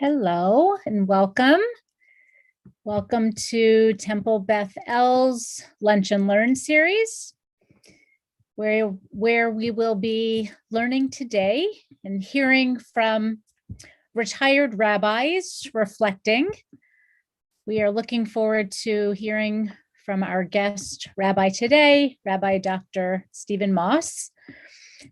Hello and welcome. Welcome to Temple Beth El's Lunch and Learn series, where we will be learning today and hearing from retired rabbis reflecting. We are looking forward to hearing from our guest rabbi today, Rabbi Dr. Stephen Moss.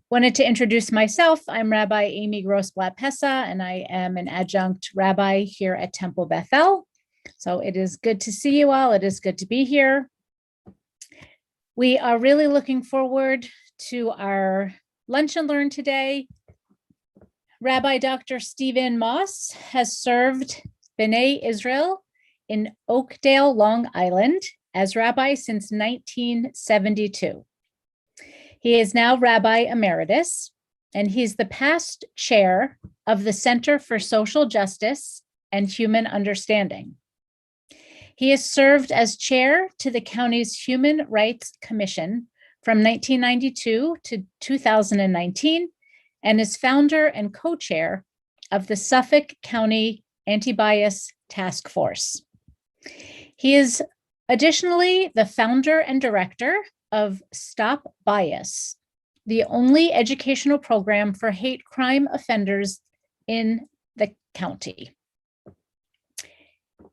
Wanted to introduce myself. I'm Rabbi Amy Grossblatt-Pessa, and I am an adjunct rabbi here at Temple Beth El. So it is good to see you all. It is good to be here. We are really looking forward to our lunch and learn today. Rabbi Dr. Stephen Moss has served B'nai Israel in Oakdale, Long Island as rabbi since 1972. He is now Rabbi Emeritus, and he's the past chair of the Center for Social Justice and Human Understanding. He has served as chair to the county's Human Rights Commission from 1992 to 2019, and is founder and co-chair of the Suffolk County Anti-Bias Task Force. He is additionally the founder and director of Stop Bias, the only educational program for hate crime offenders in the county.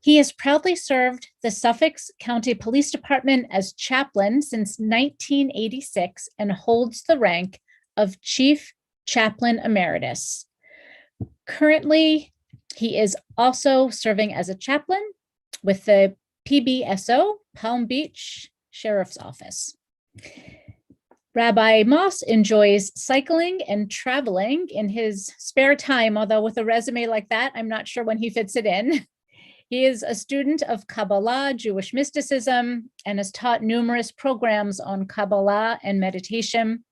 He has proudly served the Suffolk County Police Department as chaplain since 1986 and holds the rank of Chief Chaplain Emeritus. Currently, he is also serving as a chaplain with the PBSO, Palm Beach Sheriff's Office. Rabbi Moss enjoys cycling and traveling in his spare time, although with a resume like that, I'm not sure when he fits it in. He is a student of Kabbalah, Jewish mysticism, and has taught numerous programs on Kabbalah and meditation.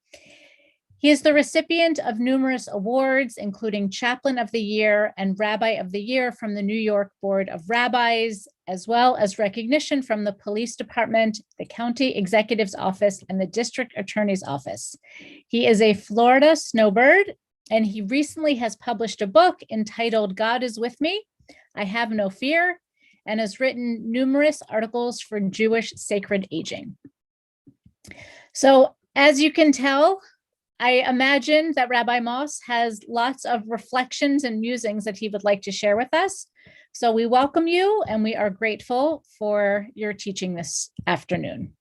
He is the recipient of numerous awards, including Chaplain of the Year and Rabbi of the Year from the New York Board of Rabbis, as well as recognition from the Police Department, the County Executive's Office, and the District Attorney's Office. He is a Florida snowbird, and he recently has published a book entitled God is With Me, I Have No Fear, and has written numerous articles for Jewish Sacred Aging. So, as you can tell, I imagine that Rabbi Moss has lots of reflections and musings that he would like to share with us. So we welcome you, and we are grateful for your teaching this afternoon.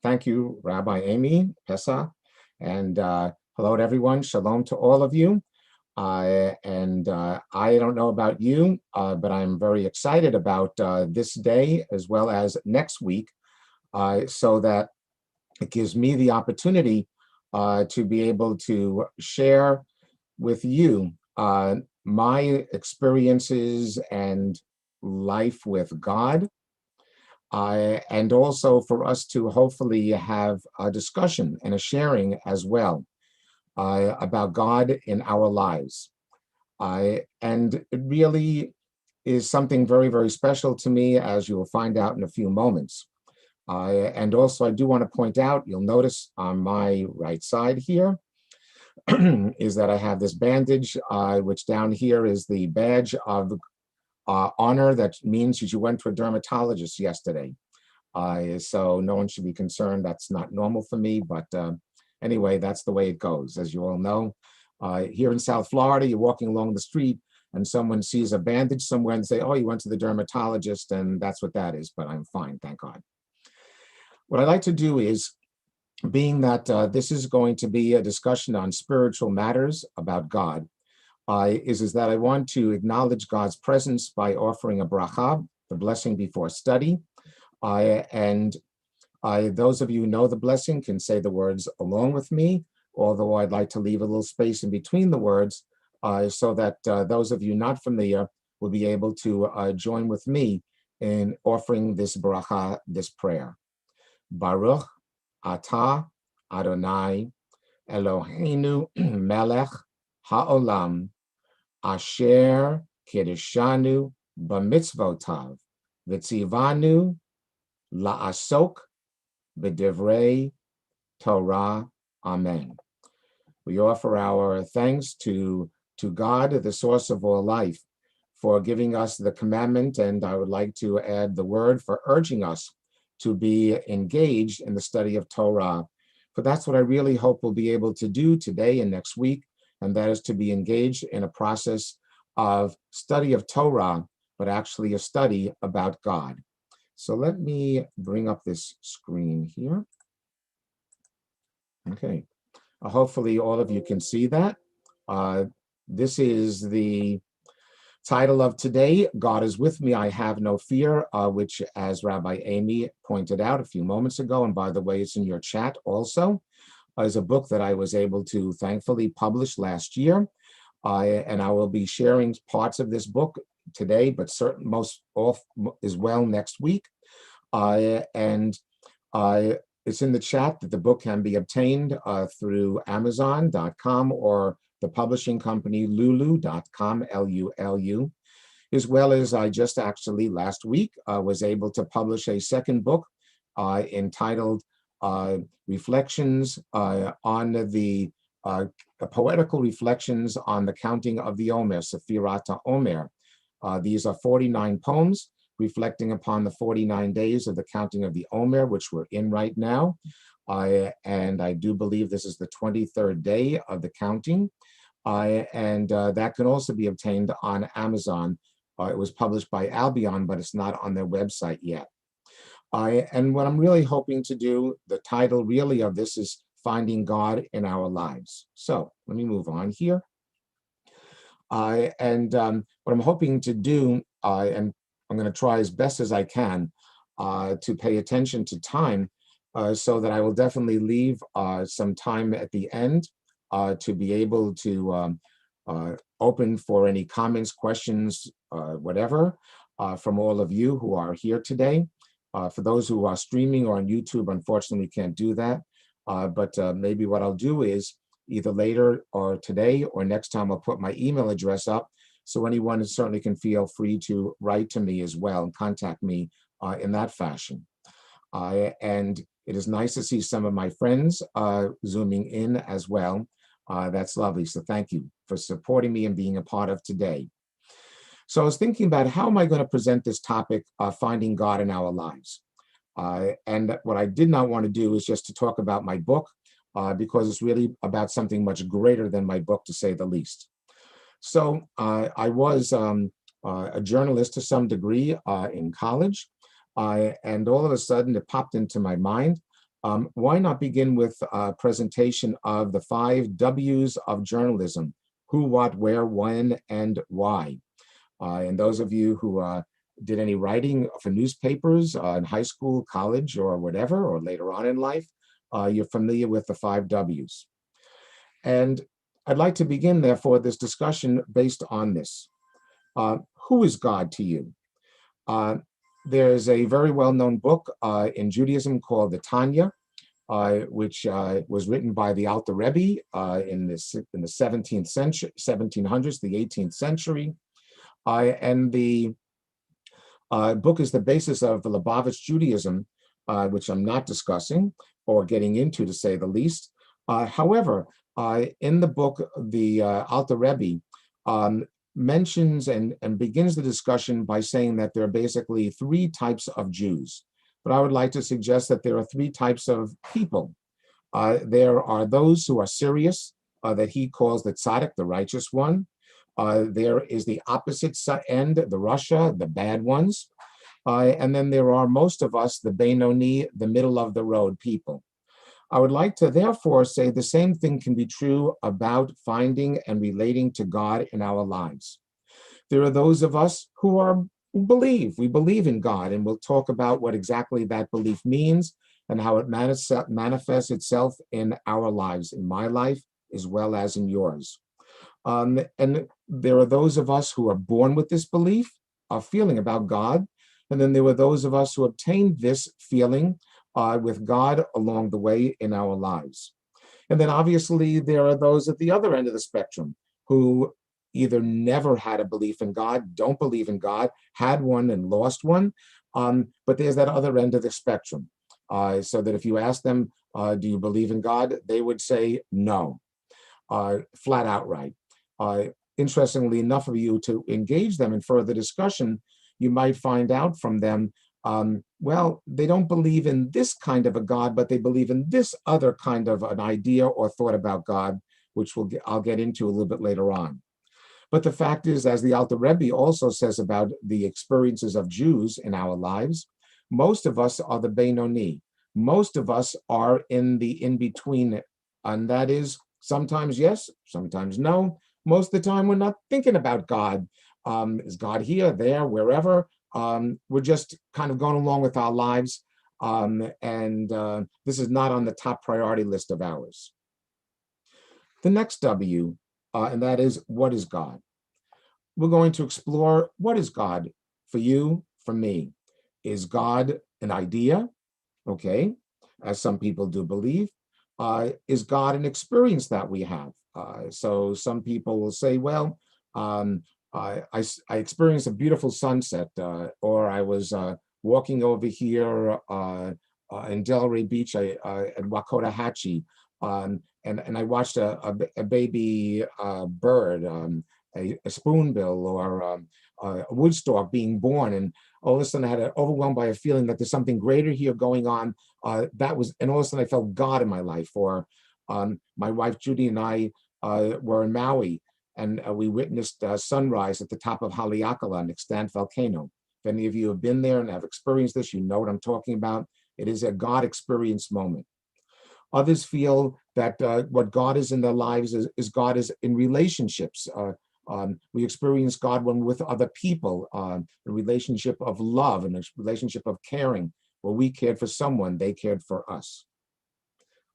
Thank you, Rabbi Amy Pessa, and hello to everyone. Shalom to all of you. I don't know about you, but I'm very excited about this day as well as next week, so that it gives me the opportunity to be able to share with you my experiences and life with God, and also for us to hopefully have a discussion and a sharing as well about God in our lives. And it really is something very, very special to me, as you will find out in a few moments. And also, I do want to point out, you'll notice on my right side here, is that I have this bandage, which down here is the badge of honor. That means that you went to a dermatologist yesterday. So no one should be concerned. That's not normal for me, but anyway, that's the way it goes. As you all know, here in South Florida, you're walking along the street and someone sees a bandage somewhere and say, oh, you went to the dermatologist, and that's what that is, but I'm fine, thank God. What I'd like to do is, being that this is going to be a discussion on spiritual matters about God, is that I want to acknowledge God's presence by offering a bracha, the blessing before study. And those of you who know the blessing can say the words along with me, although I'd like to leave a little space in between the words so that those of you not familiar will be able to join with me in offering this bracha, this prayer. Baruch atah Adonai Eloheinu melech haolam asher kiddushanu b'mitzvotav v'tzivanu la'asok b'divrei Torah. Amen. We offer our thanks to to God, the source of all life, for giving us the commandment, and I would like to add the word for urging us to be engaged in the study of Torah. For that's what I really hope we'll be able to do today and next week, and that is to be engaged in a process of study of Torah, but actually a study about God. So let me bring up this screen here. Okay. Hopefully all of you can see that. This is the title of today, God is with me, I have no fear, which, as Rabbi Amy pointed out a few moments ago, and by the way, it's in your chat also, is a book that I was able to thankfully publish last year. And I will be sharing parts of this book today, but most as well next week. It's in the chat that the book can be obtained through Amazon.com or the publishing company Lulu.com, Lulu, as well as I just actually last week was able to publish a second book entitled Reflections on the Poetical Reflections on the Counting of the Omer, Sefirat Omer. These are 49 poems reflecting upon the 49 days of the counting of the Omer, which we're in right now. And I do believe this is the 23rd day of the counting. That can also be obtained on Amazon. It was published by Albion, but it's not on their website yet. And what I'm really hoping to do, the title really of this is Finding God in Our Lives. So let me move on here. What I'm hoping to do, and I'm going to try as best as I can to pay attention to time, so that I will definitely leave some time at the end to be able to open for any comments, questions, whatever, from all of you who are here today. For those who are streaming or on YouTube, unfortunately can't do that. But maybe what I'll do is either later or today or next time I'll put my email address up, so anyone certainly can feel free to write to me as well and contact me in that fashion. And it is nice to see some of my friends zooming in as well. That's lovely. So thank you for supporting me and being a part of today. So I was thinking about how am I going to present this topic of finding God in our lives. And what I did not want to do is just to talk about my book, because it's really about something much greater than my book, to say the least. So I was a journalist to some degree in college, and all of a sudden it popped into my mind, why not begin with a presentation of the 5 W's of journalism: who, what, where, when, and why. And those of you who did any writing for newspapers in high school, college, or whatever, or later on in life, you're familiar with the 5 W's. And I'd like to begin, therefore, this discussion based on this. Who is God to you? There's a very well-known book in Judaism called the Tanya, which was written by the Alter Rebbe in the 17th century, 1700s, the 18th century. And the book is the basis of the Lubavitch Judaism, which I'm not discussing or getting into, to say the least. However, in the book, the Alter Rebbe mentions and begins the discussion by saying that there are basically 3 types of Jews. But I would like to suggest that there are 3 types of people. There are those who are serious, that he calls the tzaddik, the righteous one. There is the opposite end, the Rasha, the bad ones. And then there are most of us, the Benoni, the middle of the road people. I would like to therefore say the same thing can be true about finding and relating to God in our lives. There are those of us who believe in God, and we'll talk about what exactly that belief means and how it manifests itself in our lives, in my life as well as in yours. And there are those of us who are born with this belief, a feeling about God, and then there were those of us who obtained this feeling with God along the way in our lives. And then obviously there are those at the other end of the spectrum who either never had a belief in God, don't believe in God, had one and lost one, but there's that other end of the spectrum. So that if you ask them, do you believe in God? They would say no, flat outright. interestingly enough of you to engage them in further discussion, you might find out from them, well, they don't believe in this kind of a God, but they believe in this other kind of an idea or thought about God, which I'll get into a little bit later on. But the fact is, as the Alter Rebbe also says about the experiences of Jews in our lives, most of us are the Benoni. Most of us are in the in-between, and that is sometimes yes, sometimes no. Most of the time, we're not thinking about God. Is God here, there, wherever? We're just kind of going along with our lives, and this is not on the top priority list of ours. The next W, and that is, what is God? We're going to explore, what is God for you, for me? Is God an idea? Okay, as some people do believe. Is God an experience that we have? So some people will say, well, I experienced a beautiful sunset, or I was walking over here in Delray Beach at Wacotahatchee, and I watched a baby bird, a spoonbill or a woodstock being born, and all of a sudden I had overwhelmed by a feeling that there's something greater here going on. And all of a sudden I felt God in my life. Or my wife Judy and I were in Maui, and we witnessed sunrise at the top of Haleakala, an extant volcano. If any of you have been there and have experienced this, you know what I'm talking about. It is a God experience moment. Others feel that what God is in their lives is God is in relationships. We experience God when with other people, a relationship of love and a relationship of caring, where we cared for someone, they cared for us.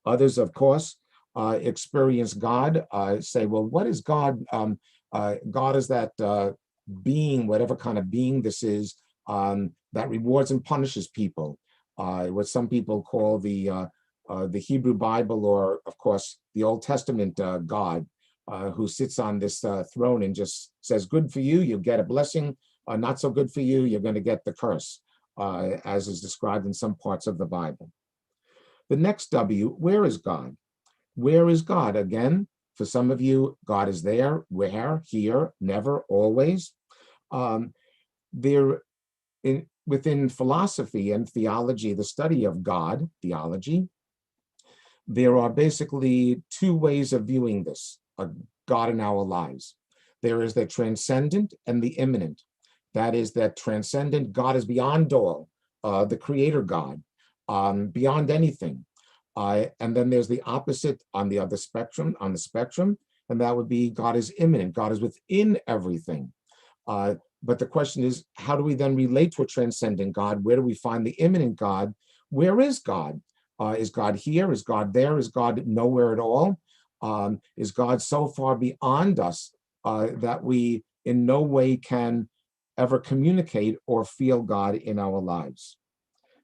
Others, of course, experience God, say, well, what is God? God is that being, whatever kind of being this is, that rewards and punishes people. What some people call the Hebrew Bible, or of course the Old Testament God, who sits on this throne and just says, good for you, you get a blessing, not so good for you, you're going to get the curse, as is described in some parts of the Bible. The next W, where is God? Where is God? Again, for some of you, God is there, where, here, never, always. Within philosophy and theology, the study of God, theology, there are basically two ways of viewing this, God in our lives. There is the transcendent and the immanent. That is, that transcendent, God is beyond all, the creator God, beyond anything. And then there's the opposite on the other spectrum, and that would be God is immanent. God is within everything. But the question is, how do we then relate to a transcendent God? Where do we find the immanent God? Where is God? Is God here? Is God there? Is God nowhere at all? Is God so far beyond us that we in no way can ever communicate or feel God in our lives?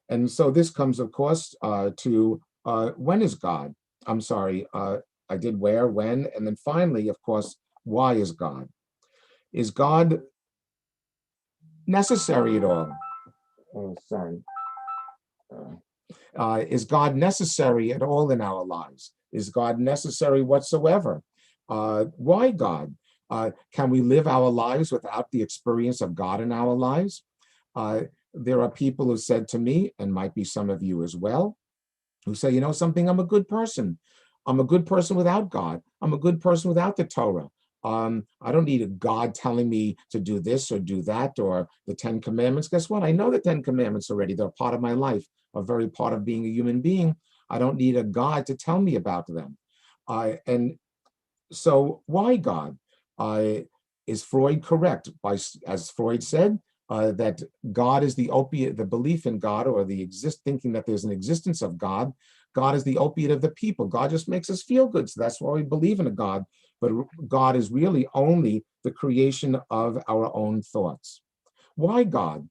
And so this comes, of course, to when is God? I'm sorry, I did where, when, and then finally, of course, why is God? Is God necessary at all? Oh, sorry. Is God necessary at all in our lives? Is God necessary whatsoever? Why God? Can we live our lives without the experience of God in our lives? There are people who said to me, and might be some of you as well, who say, you know something, I'm a good person. I'm a good person without God. I'm a good person without the Torah. I don't need a God telling me to do this or do that, or the 10 Commandments. Guess what? I know the 10 Commandments already. They're part of my life, a very part of being a human being. I don't need a God to tell me about them. And so why God? Is Freud correct? As Freud said, that God is the opiate, the belief in God, or thinking that there's an existence of God. God is the opiate of the people. God just makes us feel good. So that's why we believe in a God. But God is really only the creation of our own thoughts. Why God?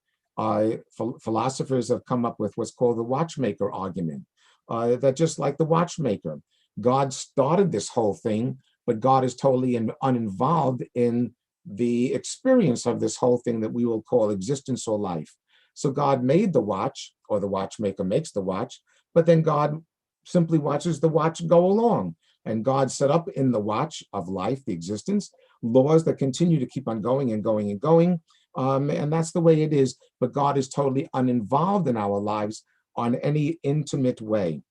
Philosophers have come up with what's called the watchmaker argument, that just like the watchmaker, God started this whole thing, but God is totally uninvolved in the experience of this whole thing that we will call existence or life. So God made the watch, or the watchmaker makes the watch, but then God simply watches the watch go along. And God set up in the watch of life, the existence, laws that continue to keep on going and going and going. And that's the way it is. But God is totally uninvolved in our lives on any intimate way.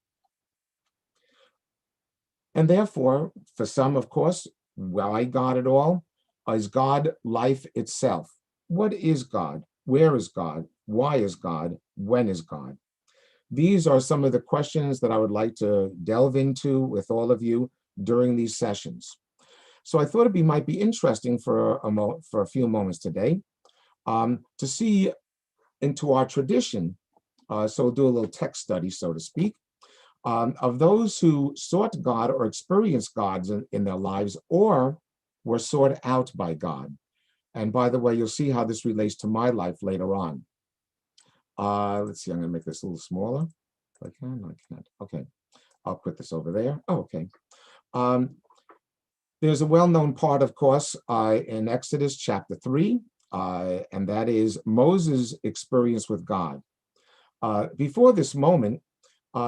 And therefore, for some, of course, why God at all? Is God life itself? What is God? Where is God? Why is God? When is God? These are some of the questions that I would like to delve into with all of you during these sessions. So I thought might be interesting for a few moments today to see into our tradition. So we'll do a little text study, so to speak, of those who sought God or experienced God in their lives or were sought out by God. And by the way, you'll see how this relates to my life later on. Let's see, I'm going to make this a little smaller. If I can, I can't. Okay, I'll put this over there. Oh, okay. There's a well-known part, of course, in Exodus chapter 3, and that is Moses' experience with God. Before this moment,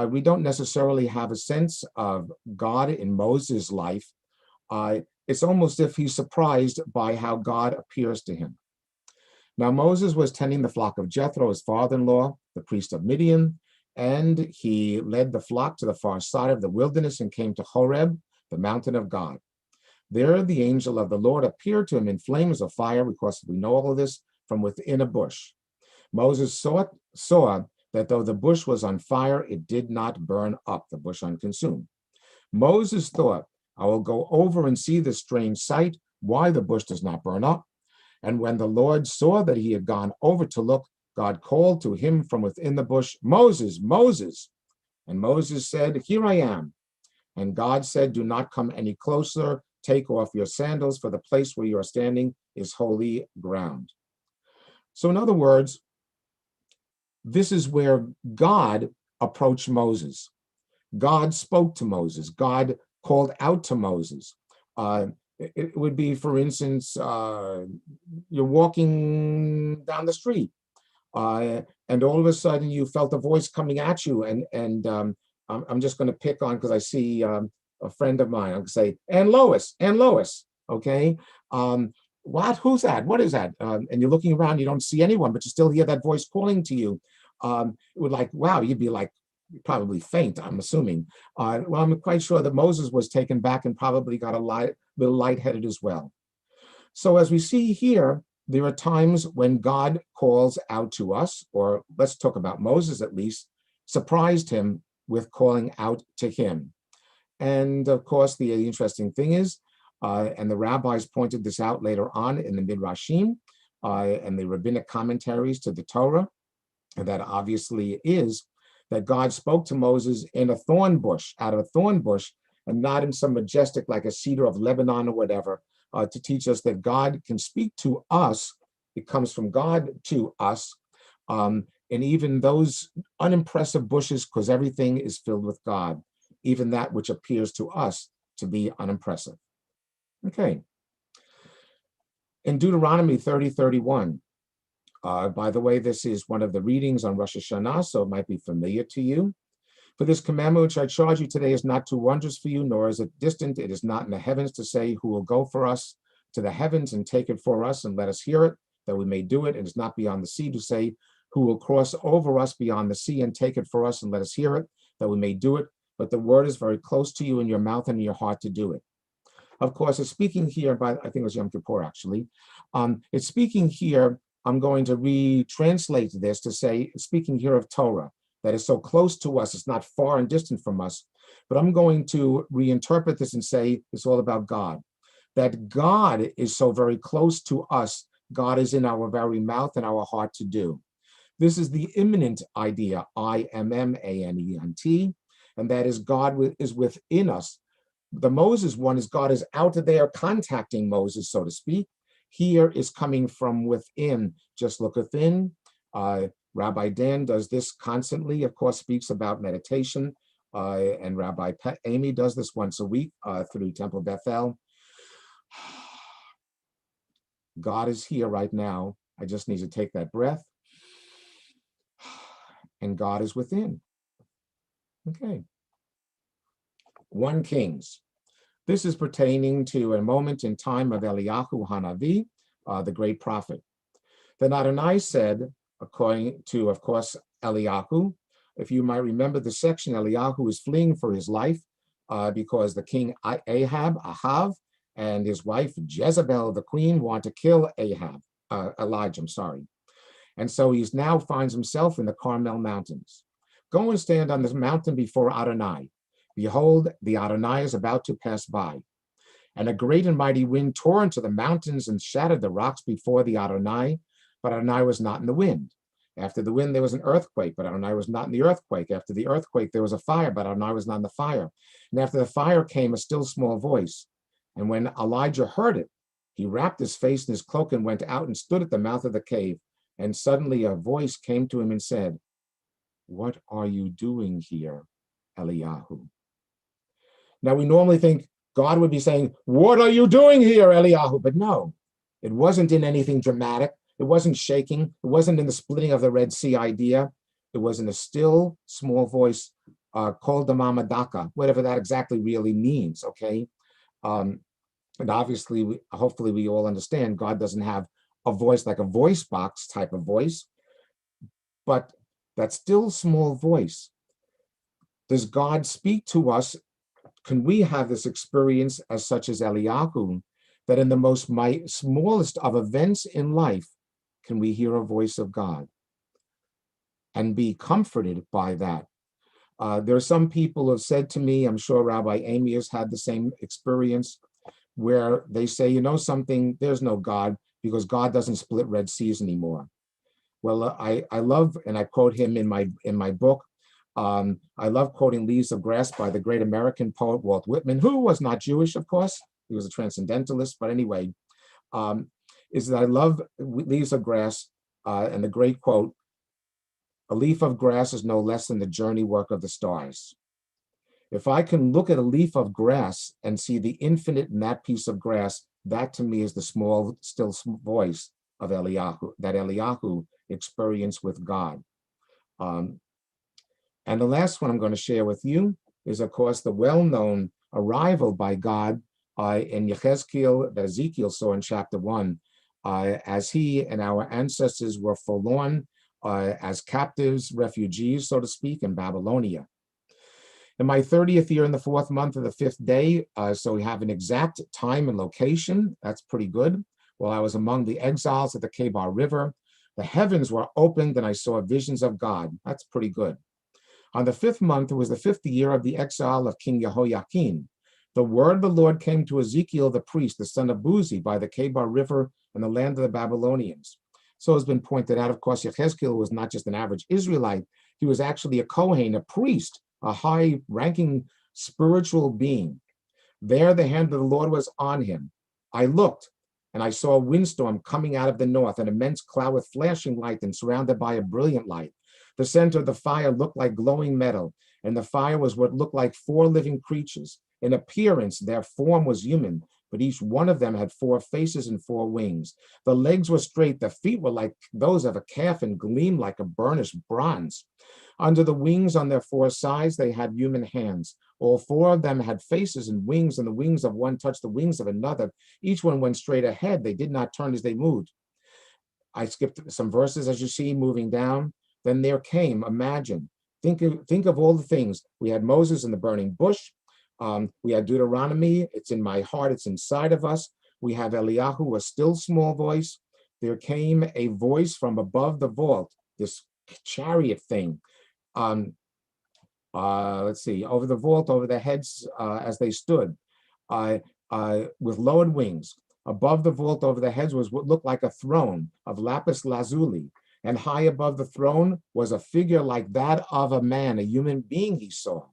we don't necessarily have a sense of God in Moses' life. It's almost as if he's surprised by how God appears to him. Now, Moses was tending the flock of Jethro, his father-in-law, the priest of Midian, and he led the flock to the far side of the wilderness and came to Horeb, the mountain of God. There, the angel of the Lord appeared to him in flames of fire, because we know all of this, from within a bush. Moses saw that though the bush was on fire, it did not burn up, the bush unconsumed. Moses thought, I will go over and see this strange sight, why the bush does not burn up. And when the Lord saw that he had gone over to look, God called to him from within the bush, Moses, Moses. And Moses said, Here I am. And God said, Do not come any closer. Take off your sandals, for the place where you are standing is holy ground. So in other words, this is where God approached Moses. God spoke to Moses. God called out to Moses. It would be, for instance, you're walking down the street, and all of a sudden you felt a voice coming at you, and I'm just going to pick on, because I see a friend of mine. I'm going to say, and Lois, okay? What? Who's that? What is that? And you're looking around, you don't see anyone, but you still hear that voice calling to you. It would wow, you'd be like, probably faint, I'm assuming. Well, I'm quite sure that Moses was taken back and probably got a little lightheaded as well. So as we see here, there are times when God calls out to us, or let's talk about Moses at least, surprised him with calling out to him. And of course, the interesting thing is, and the rabbis pointed this out later on in the Midrashim and the rabbinic commentaries to the Torah, that obviously is that God spoke to Moses in a thorn bush, out of a thorn bush, and not in some majestic, like a cedar of Lebanon or whatever, to teach us that God can speak to us. It comes from God to us, and even those unimpressive bushes, because everything is filled with God, even that which appears to us to be unimpressive. Okay. In Deuteronomy 30:31, by the way, this is one of the readings on Rosh Hashanah, so it might be familiar to you. For this commandment which I charge you today is not too wondrous for you, nor is it distant. It is not in the heavens to say, who will go for us to the heavens and take it for us and let us hear it, that we may do it. It is not beyond the sea to say, who will cross over us beyond the sea and take it for us and let us hear it, that we may do it. But the word is very close to you in your mouth and in your heart to do it. Of course, it's speaking here by, I think it was Yom Kippur actually. It's speaking here, I'm going to retranslate this to say, speaking here of Torah, that is so close to us, it's not far and distant from us. But I'm going to reinterpret this and say it's all about God. That God is so very close to us. God is in our very mouth and our heart to do. This is the immanent idea, I-M-M-A-N-E-N-T, and that is God is within us. The Moses one is God is out there contacting Moses, so to speak. Here is coming from within. Just look within. Rabbi Dan does this constantly, of course, speaks about meditation, and Rabbi Amy does this once a week through Temple Bethel. God is here right now. I just need to take that breath. And God is within. Okay. 1 Kings This is pertaining to a moment in time of Eliyahu Hanavi, the great prophet. Then Adonai said, according to, of course, Eliyahu, if you might remember the section, Eliyahu is fleeing for his life because the king Ahav, and his wife Jezebel, the queen, want to kill Elijah, I'm sorry. And so he now finds himself in the Carmel Mountains. Go and stand on this mountain before Adonai. Behold, the Adonai is about to pass by. And a great and mighty wind tore into the mountains and shattered the rocks before the Adonai, but Adonai was not in the wind. After the wind, there was an earthquake, but Adonai was not in the earthquake. After the earthquake, there was a fire, but Adonai was not in the fire. And after the fire came a still small voice. And when Elijah heard it, he wrapped his face in his cloak and went out and stood at the mouth of the cave. And suddenly a voice came to him and said, "What are you doing here, Eliyahu?" Now we normally think God would be saying, "What are you doing here, Eliyahu?" But no, it wasn't in anything dramatic. It wasn't shaking. It wasn't in the splitting of the Red Sea idea. It was in a still, small voice called the Mamadaka, whatever that exactly really means, okay? And obviously, hopefully we all understand God doesn't have a voice like a voice box type of voice, but that still small voice. Does God speak to us? Can we have this experience as such as Eliyahu, that in the most smallest of events in life, can we hear a voice of God and be comforted by that? There are some people who have said to me, I'm sure Rabbi Amy has had the same experience, where they say, you know something, there's no God because God doesn't split Red Seas anymore. Well, I love, and I quote him in my book, I love quoting Leaves of Grass by the great American poet Walt Whitman, who was not Jewish, of course. He was a transcendentalist, but anyway, is that I love Leaves of Grass and the great quote, "A leaf of grass is no less than the journey work of the stars." If I can look at a leaf of grass and see the infinite in that piece of grass, that to me is the small, still voice of Eliyahu, that Eliyahu experienced with God. And the last one I'm going to share with you is, of course, the well-known arrival by God in Yechezkel that Ezekiel saw in chapter 1, as he and our ancestors were forlorn as captives, refugees, so to speak, in Babylonia. In my 30th year in the 4th month of the 5th day, so we have an exact time and location, that's pretty good. While I was among the exiles at the Kebar River, the heavens were opened and I saw visions of God. That's pretty good. On the 5th month, it was the 5th year of the exile of King Jehoiakim. The word of the Lord came to Ezekiel the priest, the son of Buzi, by the Kebar River in the land of the Babylonians. So has been pointed out, of course, Yechezkel was not just an average Israelite. He was actually a Kohen, a priest, a high-ranking spiritual being. There the hand of the Lord was on him. I looked, and I saw a windstorm coming out of the north, an immense cloud with flashing light and surrounded by a brilliant light. The center of the fire looked like glowing metal, and the fire was what looked like 4 living creatures. In appearance, their form was human, but each one of them had 4 faces and 4 wings. The legs were straight, the feet were like those of a calf and gleamed like a burnished bronze. Under the wings on their 4 sides, they had human hands. All 4 of them had faces and the wings of one touched the wings of another. Each one went straight ahead. They did not turn as they moved. I skipped some verses, as you see, moving down. Then there came, imagine, think of all the things. We had Moses in the burning bush. We had Deuteronomy. It's in my heart. It's inside of us. We have Eliyahu, a still small voice. There came a voice from above the vault, this chariot thing. Let's see, over the vault, over their heads as they stood, with lowered wings. Above the vault, over their heads, was what looked like a throne of lapis lazuli. And high above the throne was a figure like that of a man, a human being he saw.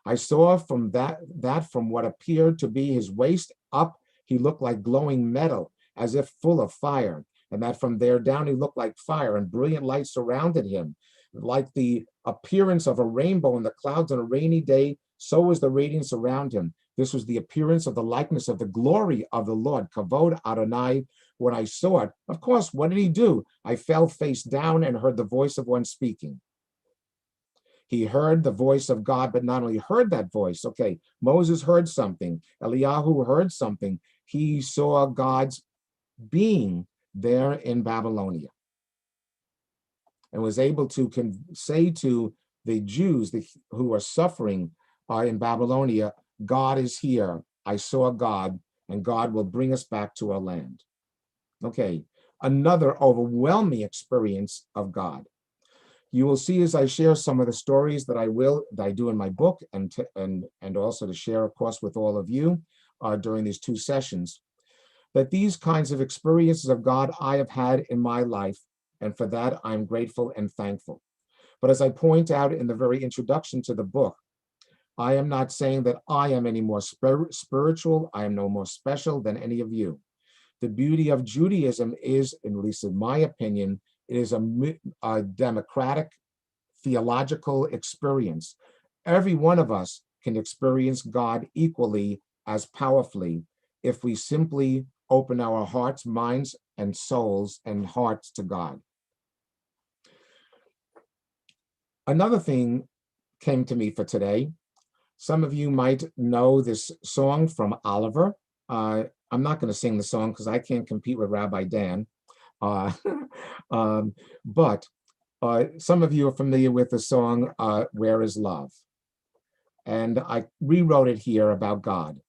I saw from from what appeared to be his waist up, he looked like glowing metal, as if full of fire. And that from there down, he looked like fire, and brilliant light surrounded him. Like the appearance of a rainbow in the clouds on a rainy day, so was the radiance around him. This was the appearance of the likeness of the glory of the Lord, Kavod Adonai. When I saw it, of course, what did he do? I fell face down and heard the voice of one speaking. He heard the voice of God, but not only heard that voice. Okay, Moses heard something. Eliyahu heard something. He saw God's being there in Babylonia and was able to say to the Jews who are suffering in Babylonia, God is here. I saw God, and God will bring us back to our land. Okay, another overwhelming experience of God. You will see as I share some of the stories that I do in my book, and also to share, of course, with all of you during these 2 sessions, that these kinds of experiences of God I have had in my life, and for that I'm grateful and thankful. But as I point out in the very introduction to the book, I am not saying that I am any more spiritual. I am no more special than any of you. The beauty of Judaism is, at least in my opinion, it is a democratic theological experience. Every one of us can experience God equally as powerfully if we simply open our hearts, minds, and souls and hearts to God. Another thing came to me for today. Some of you might know this song from Oliver. I'm not going to sing the song because I can't compete with Rabbi Dan. But some of you are familiar with the song, Where is Love? And I rewrote it here about God.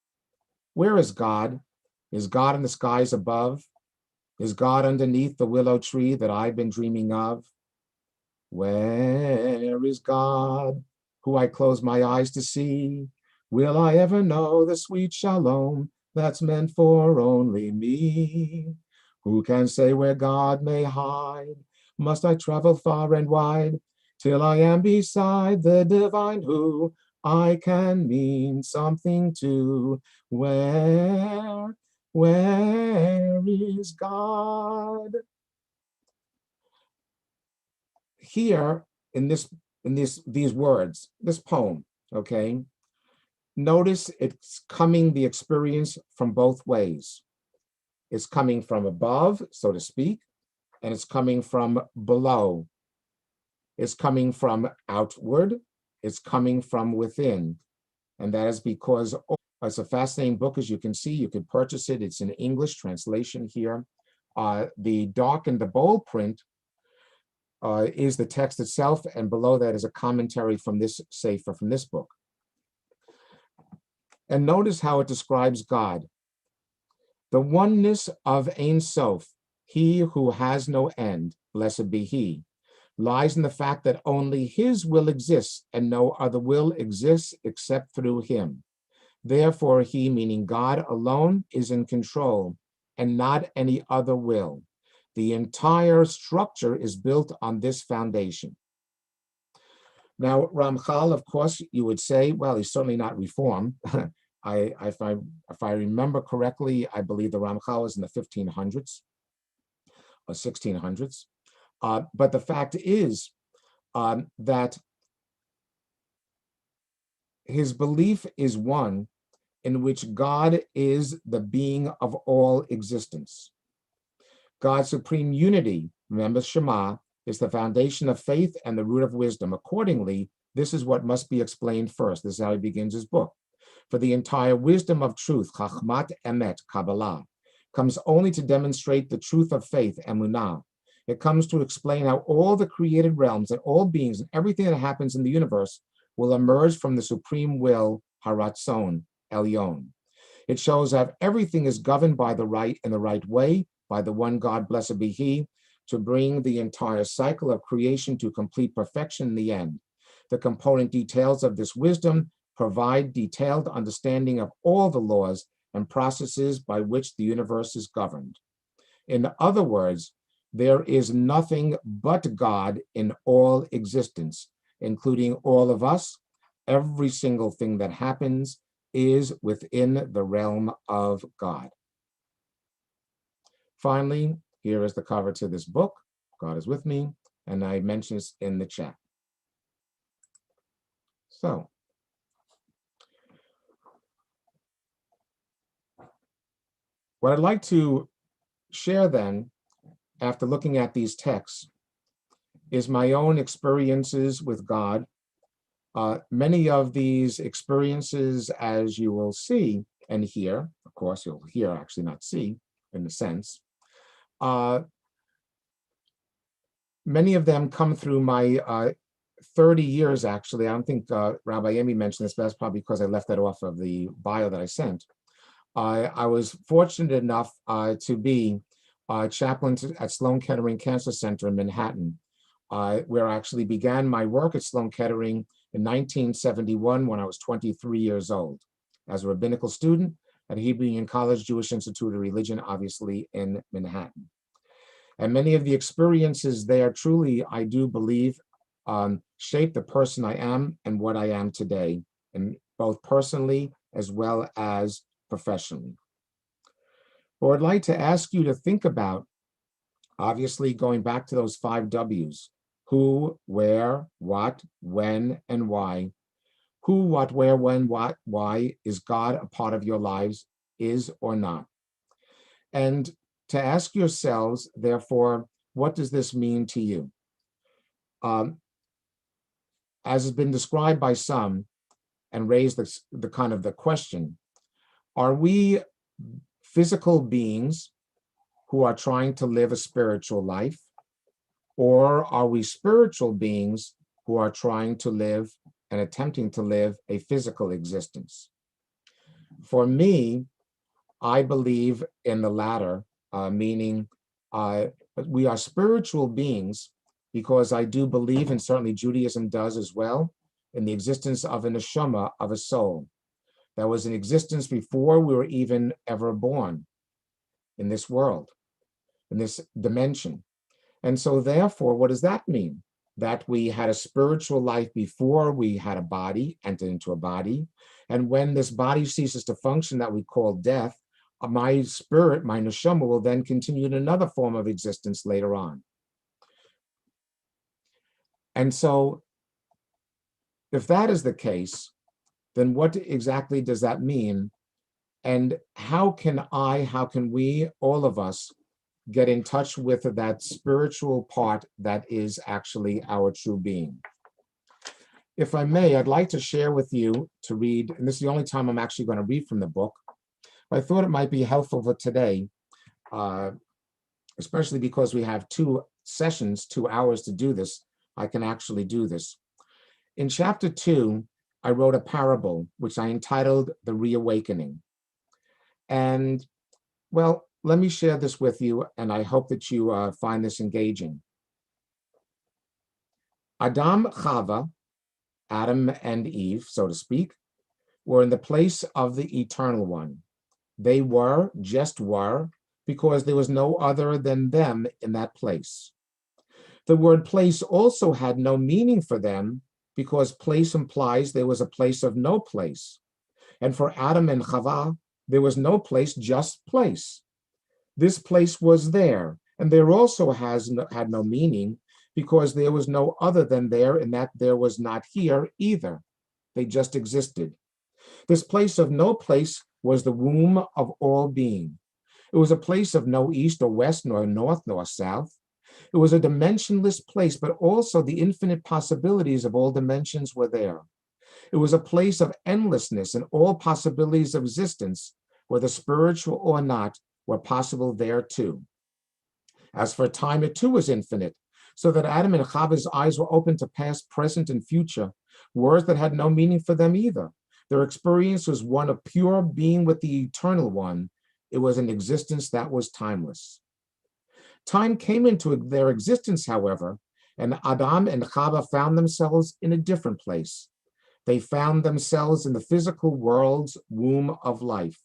Where is God? Is God in the skies above? Is God underneath the willow tree that I've been dreaming of? Where is God, who I close my eyes to see? Will I ever know the sweet shalom that's meant for only me? Who can say where God may hide? Must I travel far and wide till I am beside the divine who I can mean something to? Where is God? Here in these words, this poem, okay, notice it's coming, the experience, from both ways. It's coming from above, so to speak, and it's coming from below. It's coming from outward, it's coming from within. And that is because it's a fascinating book. As you can see, you can purchase it. It's in English translation here. The dark and the bold print is the text itself, and below that is a commentary from this sefer, from this book. And notice how it describes God. The oneness of Ein Sof, he who has no end, blessed be he, lies in the fact that only his will exists and no other will exists except through him. Therefore, he, meaning God alone, is in control and not any other will. The entire structure is built on this foundation. Now, Ramchal, of course, you would say, well, he's certainly not Reform. If I remember correctly, I believe the Ramchal was in the 1500s or 1600s. But the fact is that his belief is one in which God is the being of all existence. God's supreme unity, remember Shema, is the foundation of faith and the root of wisdom. Accordingly, this is what must be explained first. This is how he begins his book. For the entire wisdom of truth, Chachmat Emet, Kabbalah, comes only to demonstrate the truth of faith, Emunah. It comes to explain how all the created realms and all beings and everything that happens in the universe will emerge from the supreme will, Haratzon, Elyon. It shows how everything is governed by the right in the right way, by the one God, blessed be he, to bring the entire cycle of creation to complete perfection in the end. The component details of this wisdom provide detailed understanding of all the laws and processes by which the universe is governed. In other words, there is nothing but God in all existence, including all of us. Every single thing that happens is within the realm of God. Finally, here is the cover to this book, God is with me, and I mentioned this in the chat. So, what I'd like to share then, after looking at these texts, is my own experiences with God Many of these experiences, as you will see and hear, of course, you'll hear, actually not see, in a sense, many of them come through my 30 years, actually. I don't think Rabbi Amy mentioned this, but that's probably because I left that off of the bio that I sent. I was fortunate enough to be chaplain at Sloan Kettering Cancer Center in Manhattan, where I actually began my work at Sloan Kettering in 1971 when I was 23 years old as a rabbinical student at Hebrew Union College Jewish Institute of Religion, obviously in Manhattan. And many of the experiences there truly, I do believe, shaped the person I am and what I am today, and both personally as well as professionally. But I'd like to ask you to think about, obviously going back to those 5 W's: who, where, what, when, and why. Who, what, where, when, what, why. Is God a part of your lives, is or not? And to ask yourselves, therefore, what does this mean to you? As has been described by some and raised the kind of the question, are we physical beings who are trying to live a spiritual life? Or are we spiritual beings who are trying to live and attempting to live a physical existence? For me, I believe in the latter, meaning we are spiritual beings because I do believe, and certainly Judaism does as well, in the existence of a neshama, of a soul. That was in existence before we were even ever born in this world, in this dimension. And so therefore, what does that mean? That we had a spiritual life before we had a body, entered into a body. And when this body ceases to function, that we call death, my spirit, my neshama, will then continue in another form of existence later on. And so if that is the case, then what exactly does that mean? And how can we, all of us, get in touch with that spiritual part that is actually our true being? If I may, I'd like to share with you to read, and this is the only time I'm actually going to read from the book. I thought it might be helpful for today, especially because we have 2 sessions, 2 hours to do this. I can actually do this. In chapter 2, I wrote a parable, which I entitled The Reawakening. And, well, let me share this with you, and I hope that you find this engaging. Chava, Adam and Eve, so to speak, were in the place of the Eternal One. They were, just were, because there was no other than them in that place. The word place also had no meaning for them, because place implies there was a place of no place. And for Adam and Chava, there was no place, just place. This place was there, and there also had no meaning, because there was no other than there, and that there was not here either. They just existed. This place of no place was the womb of all being. It was a place of no east or west, nor north, nor south. It was a dimensionless place, but also the infinite possibilities of all dimensions were there. It was a place of endlessness, and all possibilities of existence, whether spiritual or not, were possible there too. As for time, it too was infinite, so that Adam and Chava's eyes were open to past, present, and future, words that had no meaning for them either. Their experience was one of pure being with the Eternal One. It was an existence that was timeless. Time came into their existence, however, and Adam and Chava found themselves in a different place. They found themselves in the physical world's womb of life.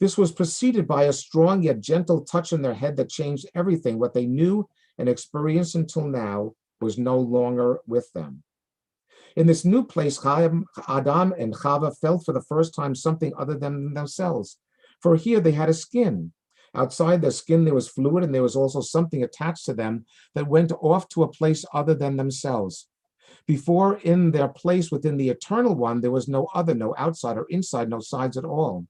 This was preceded by a strong yet gentle touch in their head that changed everything. What they knew and experienced until now was no longer with them. In this new place, Adam and Chava felt for the first time something other than themselves. For here they had a skin. Outside their skin there was fluid, and there was also something attached to them that went off to a place other than themselves. Before, in their place within the Eternal One, there was no other, no outside or inside, no sides at all.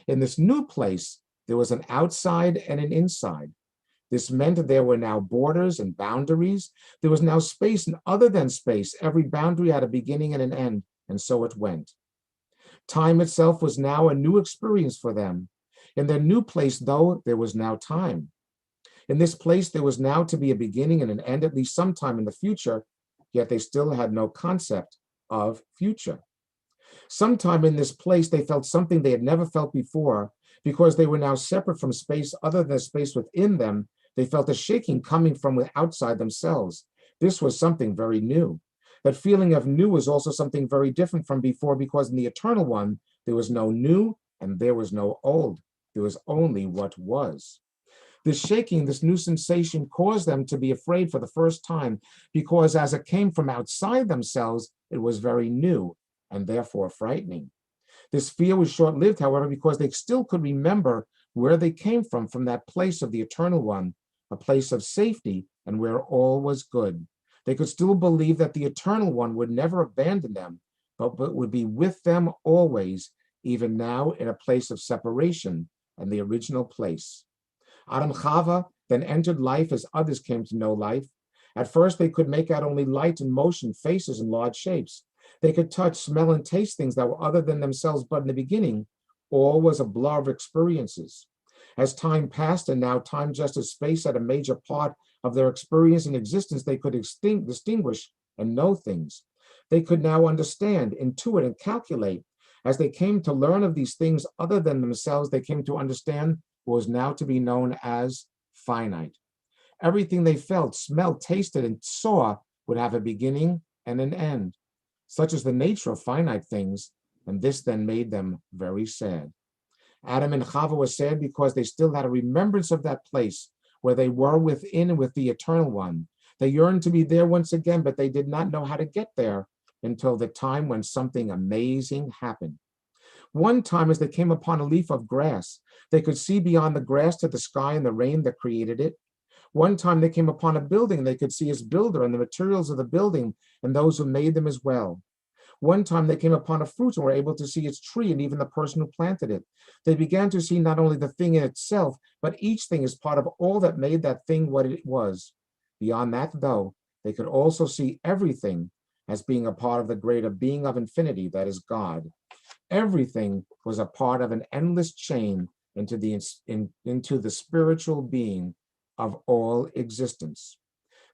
In this new place, there was an outside and an inside. This meant that there were now borders and boundaries. There was now space and other than space. Every boundary had a beginning and an end, and so it went. Time itself was now a new experience for them. In their new place, though, there was now time. In this place, there was now to be a beginning and an end, at least sometime in the future, yet they still had no concept of future. Sometime in this place, they felt something they had never felt before. Because they were now separate from space other than space within them, they felt a shaking coming from outside themselves. This was something very new. That feeling of new was also something very different from before, because in the eternal one, there was no new and there was no old. There was only what was. This shaking, this new sensation caused them to be afraid for the first time, because as it came from outside themselves, it was very new and therefore frightening. This fear was short-lived, however, because they still could remember where they came from that place of the eternal one, a place of safety and where all was good. They could still believe that the eternal one would never abandon them, but would be with them always, even now in a place of separation and the original place. Adam Chava then entered life as others came to know life. At first, they could make out only light and motion, faces and large shapes. They could touch, smell, and taste things that were other than themselves, but in the beginning, all was a blur of experiences. As time passed, and now time just as space had a major part of their experience and existence, they could distinguish and know things. They could now understand, intuit, and calculate. As they came to learn of these things other than themselves, they came to understand what was now to be known as finite. Everything they felt, smelled, tasted, and saw would have a beginning and an end. Such is the nature of finite things, and this then made them very sad. Adam and Chava were sad because they still had a remembrance of that place where they were within and with the Eternal One. They yearned to be there once again, but they did not know how to get there until the time when something amazing happened. One time, as they came upon a leaf of grass, they could see beyond the grass to the sky and the rain that created it. One time they came upon a building, they could see its builder and the materials of the building and those who made them as well. One time they came upon a fruit and were able to see its tree and even the person who planted it. They began to see not only the thing in itself, but each thing as part of all that made that thing what it was. Beyond that, though, they could also see everything as being a part of the greater being of infinity, that is God. Everything was a part of an endless chain into the spiritual being of all existence.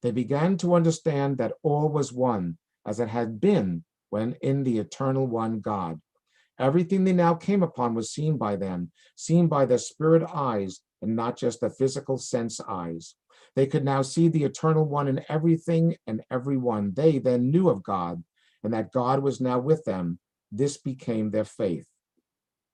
They began to understand that all was one, as it had been when in the eternal one God. Everything they now came upon was seen by them, seen by their spirit eyes, and not just the physical sense eyes. They could now see the eternal one in everything and everyone. They then knew of God, and that God was now with them. This became their faith.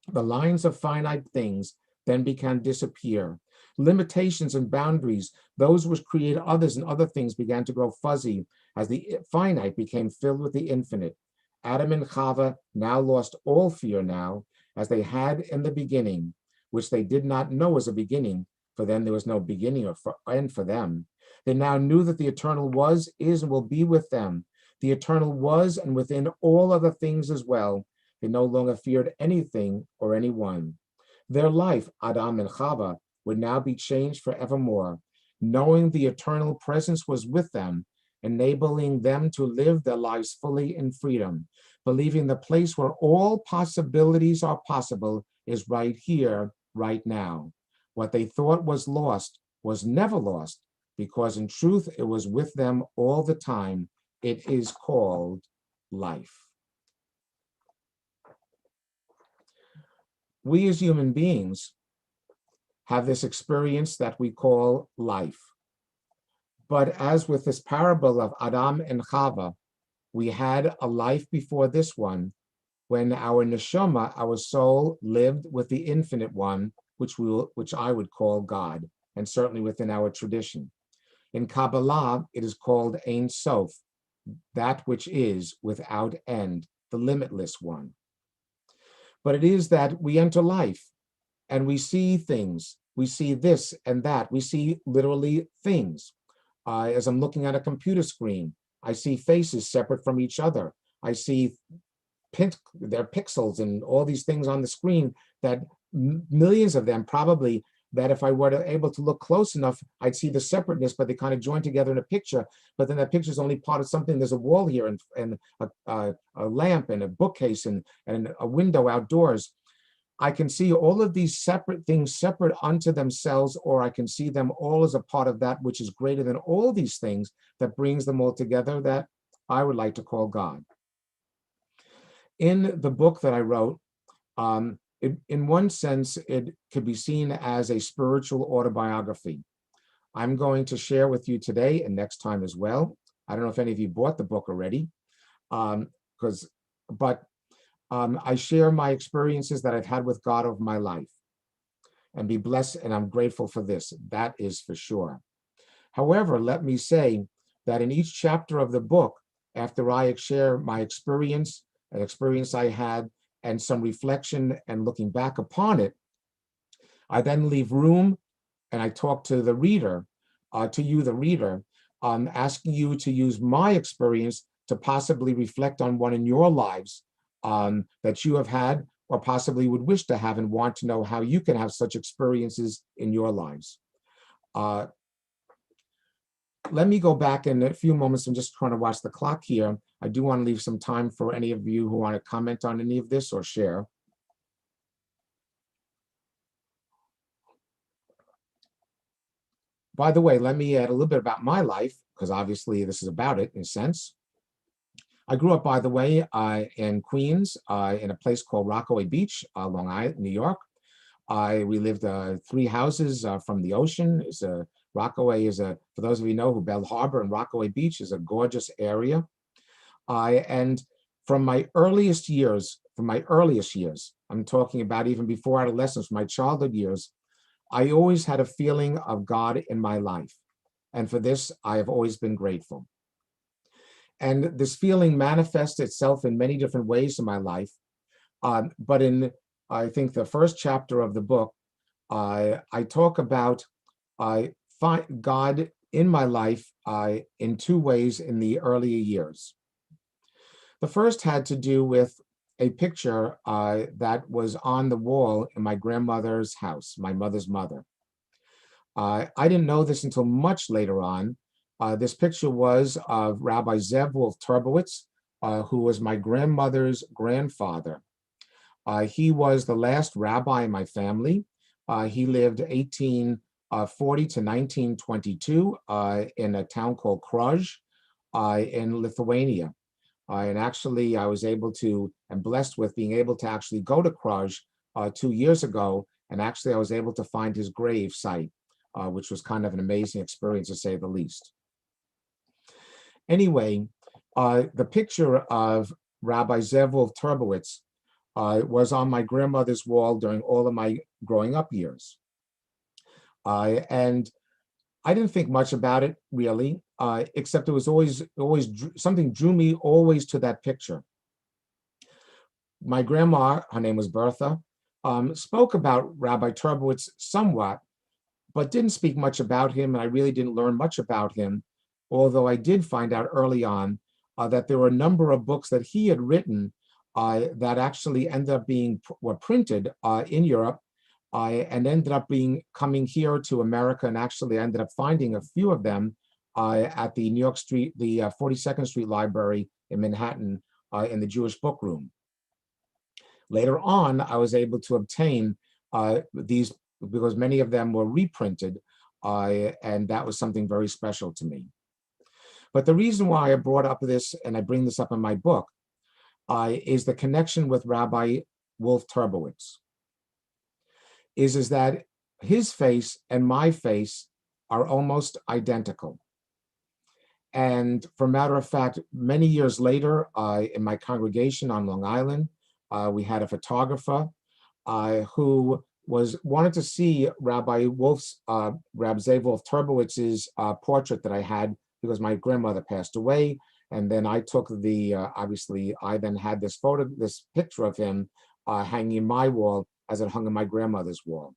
The lines of finite things then began to disappear. Limitations and boundaries, those which create others and other things, began to grow fuzzy as the finite became filled with the infinite. Adam and Chava now lost all fear now, as they had in the beginning, which they did not know as a beginning, for then there was no beginning or end for them. They now knew that the eternal was, is, and will be with them. The eternal was and within all other things as well. They no longer feared anything or anyone. Their life, Adam and Chava, would now be changed forevermore, knowing the eternal presence was with them, enabling them to live their lives fully in freedom, believing the place where all possibilities are possible is right here, right now. What they thought was lost was never lost, because in truth it was with them all the time. It is called life. We as human beings have this experience that we call life. But as with this parable of Adam and Chava, we had a life before this one when our neshama, our soul, lived with the infinite one, which I would call God, and certainly within our tradition. In Kabbalah, it is called Ein Sof, that which is without end, the limitless one. But it is that we enter life and we see things. We see this and that. We see literally things. As I'm looking at a computer screen, I see faces separate from each other. I see their pixels and all these things on the screen that millions of them probably that if I were able to look close enough, I'd see the separateness, but they kind of join together in a picture. But then that picture is only part of something. There's a wall here and a lamp and a bookcase and a window outdoors. I can see all of these separate things separate unto themselves, or I can see them all as a part of that which is greater than all these things that brings them all together, that I would like to call God. In the book that I wrote, in one sense, it could be seen as a spiritual autobiography. I'm going to share with you today and next time as well. I don't know if any of you bought the book already, but I share my experiences that I've had with God over my life, and be blessed, and I'm grateful for this. That is for sure. However, let me say that in each chapter of the book, after I share my experience, an experience I had, and some reflection and looking back upon it, I then leave room and I talk to the reader, to you, the reader, asking you to use my experience to possibly reflect on one in your lives that you have had or possibly would wish to have, and want to know how you can have such experiences in your lives. Let me go back in a few moments. I'm just trying to watch the clock here. I do want to leave some time for any of you who want to comment on any of this or share. By the way, let me add a little bit about my life, because obviously this is about it in a sense. I grew up, by the way, in Queens, in a place called Rockaway Beach, Long Island, New York. We lived 3 houses from the ocean. Rockaway is for those of you who know who Bell Harbor and Rockaway Beach is, a gorgeous area. And from my earliest years, I'm talking about even before adolescence, my childhood years, I always had a feeling of God in my life. And for this, I have always been grateful. And this feeling manifests itself in many different ways in my life. But in, I think, the first chapter of the book, I talk about find God in my life in 2 ways in the earlier years. The first had to do with a picture that was on the wall in my grandmother's house, my mother's mother. I didn't know this until much later on. This picture was of Rabbi Zev Wolf Turbowitz, who was my grandmother's grandfather. He was the last rabbi in my family. He lived 1840 to 1922 in a town called Kruj in Lithuania. And actually, I was able to, and blessed with being able to actually go to Kruj 2 years ago. And actually, I was able to find his grave site, which was kind of an amazing experience, to say the least. Anyway, the picture of Rabbi Zev Wolf Turbowitz was on my grandmother's wall during all of my growing up years. And I didn't think much about it, really, except it was always something drew me always to that picture. My grandma, her name was Bertha, spoke about Rabbi Turbowitz somewhat, but didn't speak much about him, and I really didn't learn much about him, although I did find out early on that there were a number of books that he had written that actually ended up were printed in Europe, and ended up coming here to America, and actually ended up finding a few of them at the New York Street, the 42nd Street Library in Manhattan, in the Jewish Book Room. Later on, I was able to obtain these because many of them were reprinted, and that was something very special to me. But the reason why I brought up this, and I bring this up in my book, is the connection with Rabbi Wolf Turbowitz. Is that his face and my face are almost identical. And for matter of fact, many years later, in my congregation on Long Island, we had a photographer who wanted to see Rabbi Zev Wolf Turbowitz's portrait that I had, because my grandmother passed away. And then I took obviously I then had this picture of him hanging in my wall as it hung on my grandmother's wall.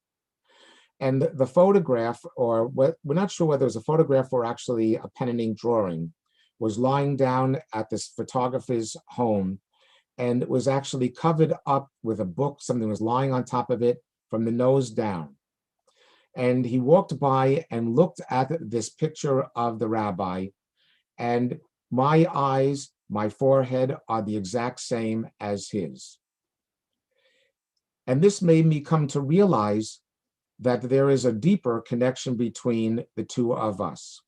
And the photograph, or we're not sure whether it was a photograph or actually a pen and ink drawing, was lying down at this photographer's home, and it was actually covered up with a book. Something was lying on top of it from the nose down. And he walked by and looked at this picture of the rabbi, and my eyes, my forehead are the exact same as his. And this made me come to realize that there is a deeper connection between the two of us.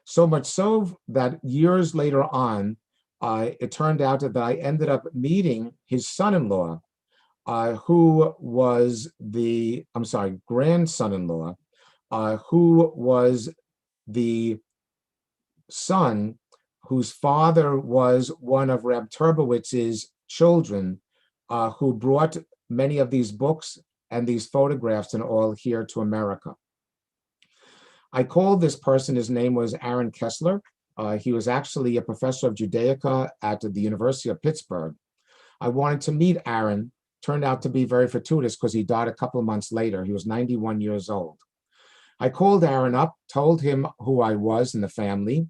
So much so that years later on, it turned out that I ended up meeting his son-in-law, who was grandson-in-law, who was the son whose father was one of Reb Turbowitz's children, who brought many of these books and these photographs and all here to America. I called this person, his name was Aaron Kessler. He was actually a professor of Judaica at the University of Pittsburgh. I wanted to meet Aaron. Turned out to be very fortuitous because he died a couple of months later. He was 91 years old. I called Aaron up, told him who I was in the family,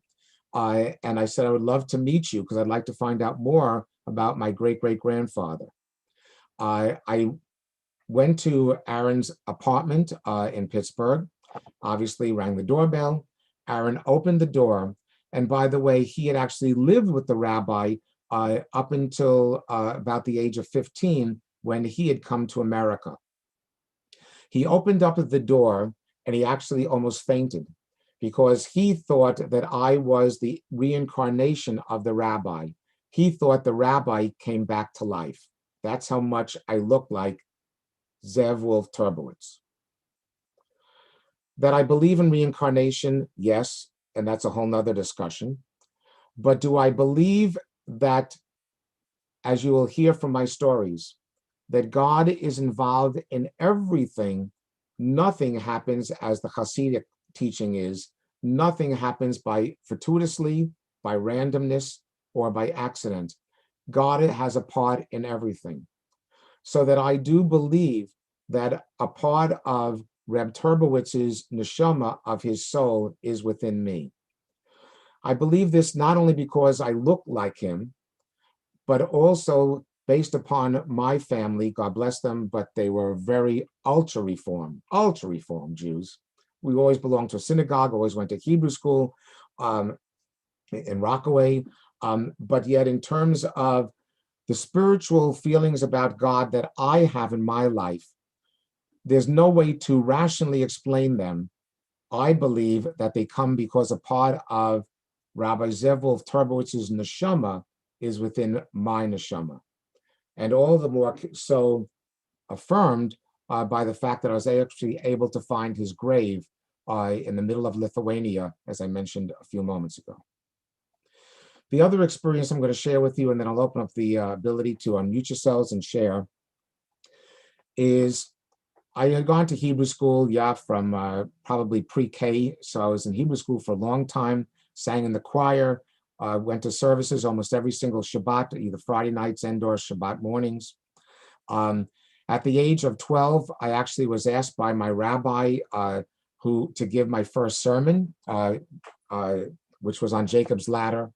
and I said I would love to meet you because I'd like to find out more about my great-great-grandfather. I went to Aaron's apartment in Pittsburgh, obviously rang the doorbell. Aaron opened the door, and by the way, he had actually lived with the rabbi up until about the age of 15 when he had come to America. He opened up the door and he actually almost fainted because he thought that I was the reincarnation of the rabbi. He thought the rabbi came back to life. That's how much I looked like Zev Wolf Turbowitz. That I believe in reincarnation, yes, and that's a whole nother discussion. But do I believe that, as you will hear from my stories, that God is involved in everything? Nothing happens, as the Hasidic teaching is, nothing happens by fortuitously, by randomness, or by accident. God has a part in everything. So that I do believe that a part of Reb Turbowitz's neshama, of his soul, is within me. I believe this not only because I look like him, but also based upon my family, God bless them, but they were very ultra-reform Jews. We always belonged to a synagogue, always went to Hebrew school in Rockaway, but yet in terms of the spiritual feelings about God that I have in my life, there's no way to rationally explain them. I believe that they come because a part of Rabbi Zev Wolf Turbowitz's neshama is within my neshama. And all the more so affirmed by the fact that I was actually able to find his grave in the middle of Lithuania, as I mentioned a few moments ago. The other experience I'm going to share with you, and then I'll open up the ability to unmute yourselves and share, is I had gone to Hebrew school, from probably pre-K. So I was in Hebrew school for a long time, sang in the choir, went to services almost every single Shabbat, either Friday nights and or Shabbat mornings. At the age of 12, I actually was asked by my rabbi to give my first sermon, which was on Jacob's Ladder.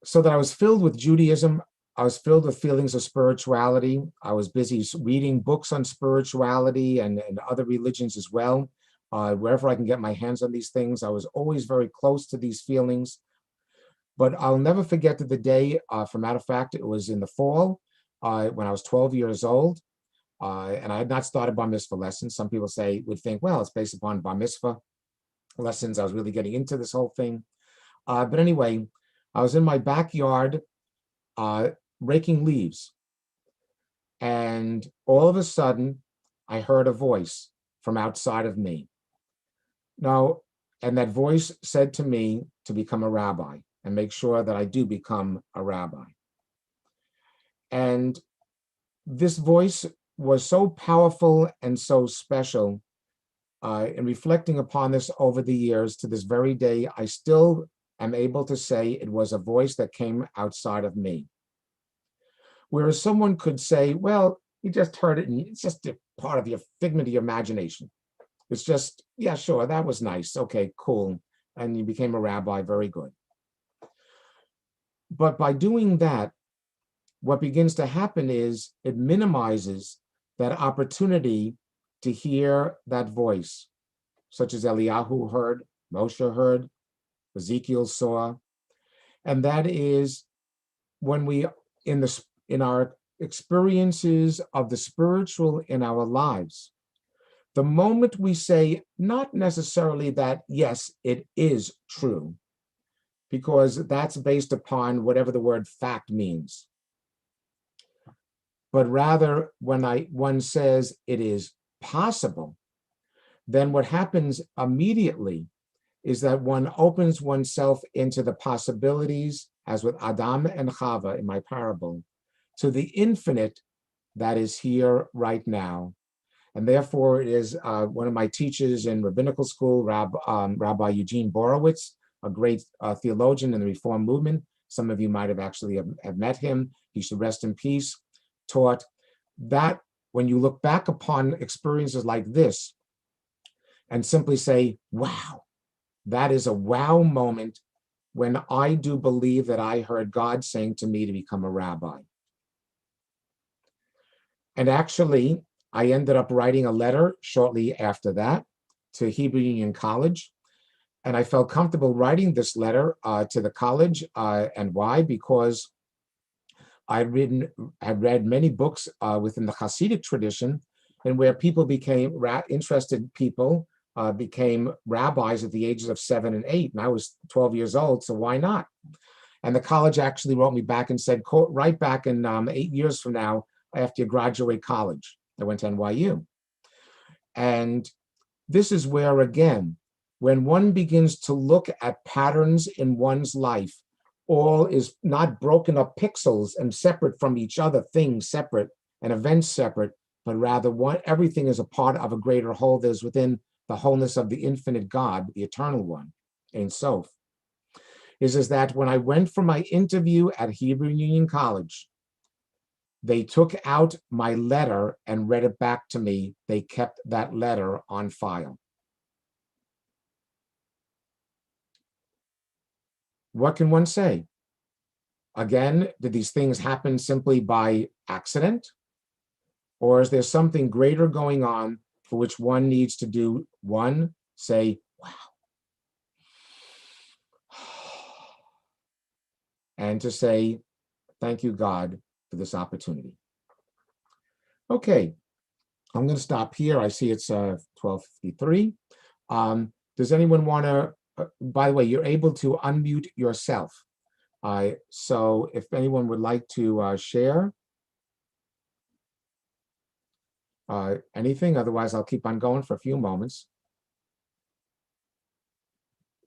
So that I was filled with Judaism. I was filled with feelings of spirituality. I was busy reading books on spirituality and other religions as well. Wherever I can get my hands on these things, I was always very close to these feelings. But I'll never forget the day, for matter of fact, it was in the fall when I was 12 years old. And I had not started bar mitzvah lessons. Some people would think, well, it's based upon bar mitzvah lessons. I was really getting into this whole thing. But anyway, I was in my backyard raking leaves. And all of a sudden, I heard a voice from outside of me. And that voice said to me to become a rabbi and make sure that I do become a rabbi. And this voice was so powerful and so special. In reflecting upon this over the years, to this very day, I still am able to say it was a voice that came outside of me. Whereas someone could say, well, you just heard it and it's just a part of your figment of your imagination. It's just, yeah, sure, that was nice. Okay, cool. And you became a rabbi, very good. But by doing that, what begins to happen is it minimizes that opportunity to hear that voice, such as Eliyahu heard, Moshe heard, Ezekiel saw, and that is when we, in our experiences of the spiritual in our lives, the moment we say, not necessarily that, yes, it is true, because that's based upon whatever the word fact means, but rather when one says it is possible, then what happens immediately is that one opens oneself into the possibilities, as with Adam and Chava in my parable, to the infinite that is here right now. And therefore, it is one of my teachers in rabbinical school, Rabbi Eugene Borowitz, a great theologian in the Reform movement. Some of you might have actually have met him. He should rest in peace. Taught that when you look back upon experiences like this and simply say, wow, that is a wow moment when I do believe that I heard God saying to me to become a rabbi. And actually, I ended up writing a letter shortly after that to Hebrew Union College. And I felt comfortable writing this letter to the college. And why? Because had read many books within the Hasidic tradition, and where people became interested people became rabbis at the ages of 7 and 8, and I was 12 years old, so why not? And the college actually wrote me back and said, "Right back in 8 years from now, after you graduate college." I went to NYU, and this is where, again, when one begins to look at patterns in one's life, all is not broken up pixels and separate from each other, things separate and events separate, but rather everything is a part of a greater whole. There's within the wholeness of the infinite God, the eternal one, Ein Sof. Is that when I went for my interview at Hebrew Union College, they took out my letter and read it back to me. They kept that letter on file. What can one say? Again, did these things happen simply by accident? Or is there something greater going on for which one needs to do, one, say, wow, and to say, thank you, God, for this opportunity. Okay, I'm going to stop here. I see it's 12:53. Does anyone want to, by the way, you're able to unmute yourself. So if anyone would like to share anything, otherwise I'll keep on going for a few moments.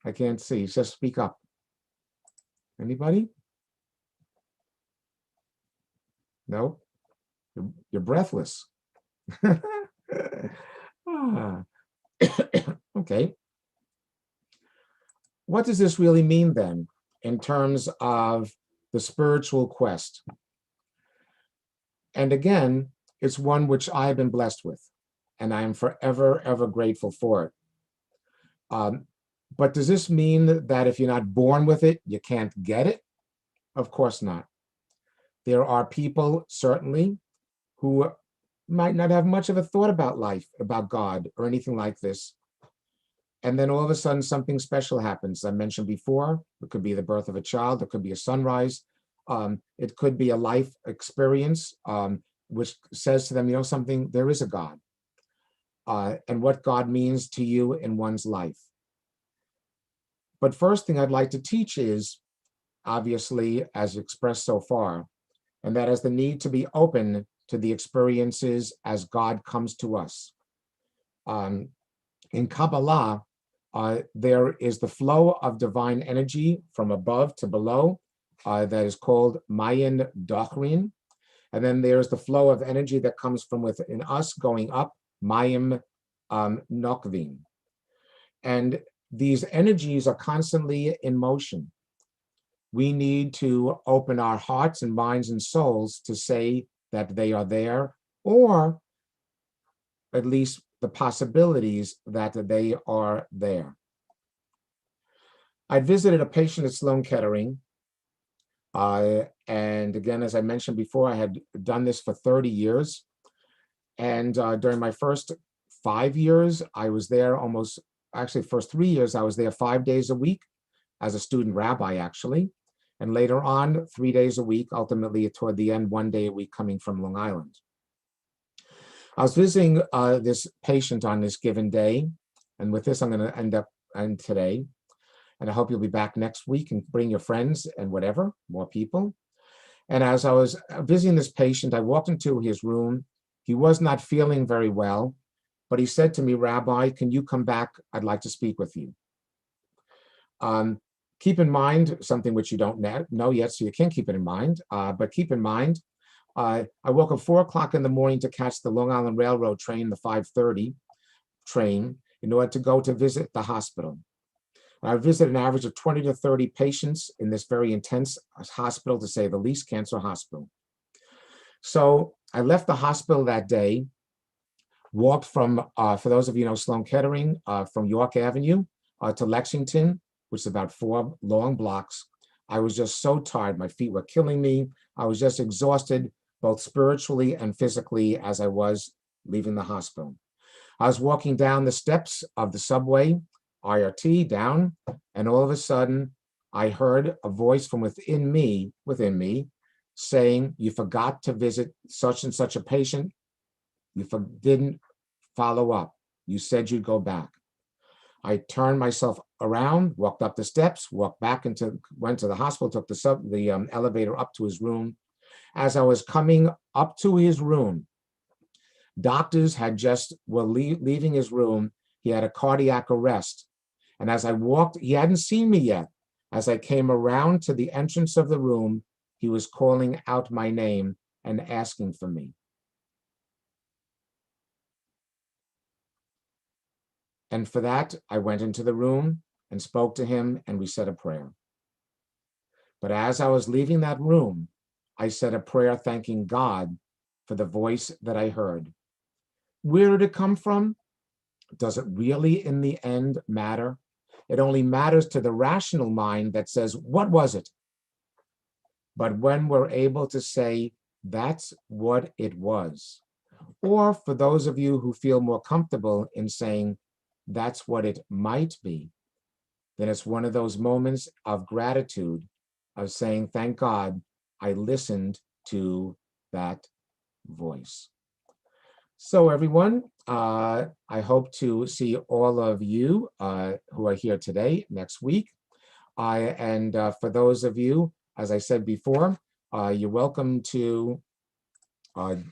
I can't see, just speak up. Anybody? No? You're breathless. Okay. What does this really mean then in terms of the spiritual quest? And again, it's one which I have been blessed with, and I am forever, ever grateful for it. But does this mean that if you're not born with it, you can't get it? Of course not. There are people, certainly, who might not have much of a thought about life, about God, or anything like this. And then all of a sudden, something special happens. I mentioned before, it could be the birth of a child, it could be a sunrise, it could be a life experience, which says to them, you know something, there is a God, and what God means to you in one's life. But first thing I'd like to teach is, obviously, as expressed so far, and that is the need to be open to the experiences as God comes to us. In Kabbalah, there is the flow of divine energy from above to below that is called Mayan Dochrin. And then there's the flow of energy that comes from within us going up, Mayim Nokvin. And these energies are constantly in motion. We need to open our hearts and minds and souls to say that they are there, or at least the possibilities that they are there. I visited a patient at Sloan Kettering. And again, as I mentioned before, I had done this for 30 years. And during my first 5 years, I was there actually first 3 years, I was there 5 days a week as a student rabbi, actually. And later on, 3 days a week, ultimately toward the end, 1 day a week coming from Long Island. I was visiting this patient on this given day. And with this, I'm going to end today. And I hope you'll be back next week and bring your friends and whatever, more people. And as I was visiting this patient, I walked into his room. He was not feeling very well, but he said to me, "Rabbi, can you come back? I'd like to speak with you." Keep in mind something which you don't know yet, so you can't keep it in mind, but keep in mind, I woke up 4 o'clock in the morning to catch the Long Island Railroad train, the 5:30 train, in order to go to visit the hospital. I visited an average of 20 to 30 patients in this very intense hospital, to say the least, cancer hospital. So I left the hospital that day, walked from, for those of you who know Sloan Kettering, from York Avenue to Lexington, which is about 4 long blocks. I was just so tired. My feet were killing me. I was just exhausted, both spiritually and physically, as I was leaving the hospital. I was walking down the steps of the subway, IRT, down, and all of a sudden, I heard a voice from within me, saying, "You forgot to visit such and such a patient. You didn't follow up. You said you'd go back." I turned myself around, walked up the steps, went to the hospital, took the elevator up to his room. As I was coming up to his room, doctors were leaving his room. He had a cardiac arrest. And as I walked, he hadn't seen me yet. As I came around to the entrance of the room, he was calling out my name and asking for me. And for that, I went into the room and spoke to him, and we said a prayer. But as I was leaving that room, I said a prayer thanking God for the voice that I heard. Where did it come from? Does it really, in the end, matter? It only matters to the rational mind that says, "What was it?" But when we're able to say, "That's what it was," or for those of you who feel more comfortable in saying, "That's what it might be," then it's one of those moments of gratitude, of saying, "Thank God I listened to that voice." So everyone, I hope to see all of you who are here today, next week. And for those of you, as I said before, you're welcome to, you're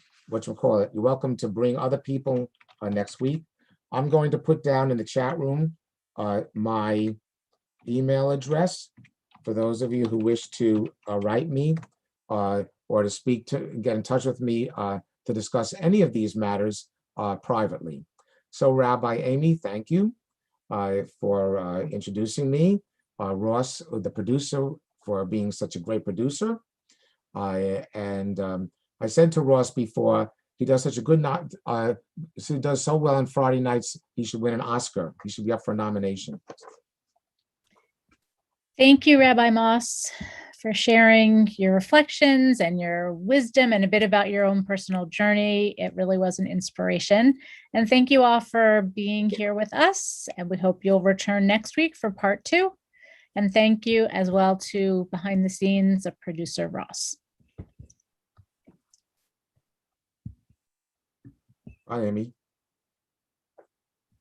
welcome to bring other people next week. I'm going to put down in the chat room my email address for those of you who wish to write me or to get in touch with me to discuss any of these matters privately. So Rabbi Amy, thank you for introducing me. Ross, the producer, for being such a great producer. And I said to Ross before, he does such a good he does so well on Friday nights, he should win an Oscar. He should be up for a nomination. Thank you, Rabbi Moss, for sharing your reflections and your wisdom and a bit about your own personal journey. It really was an inspiration. And thank you all for being here with us. And we hope you'll return next week for part 2. And thank you as well to behind the scenes of producer Ross. Hi, Amy.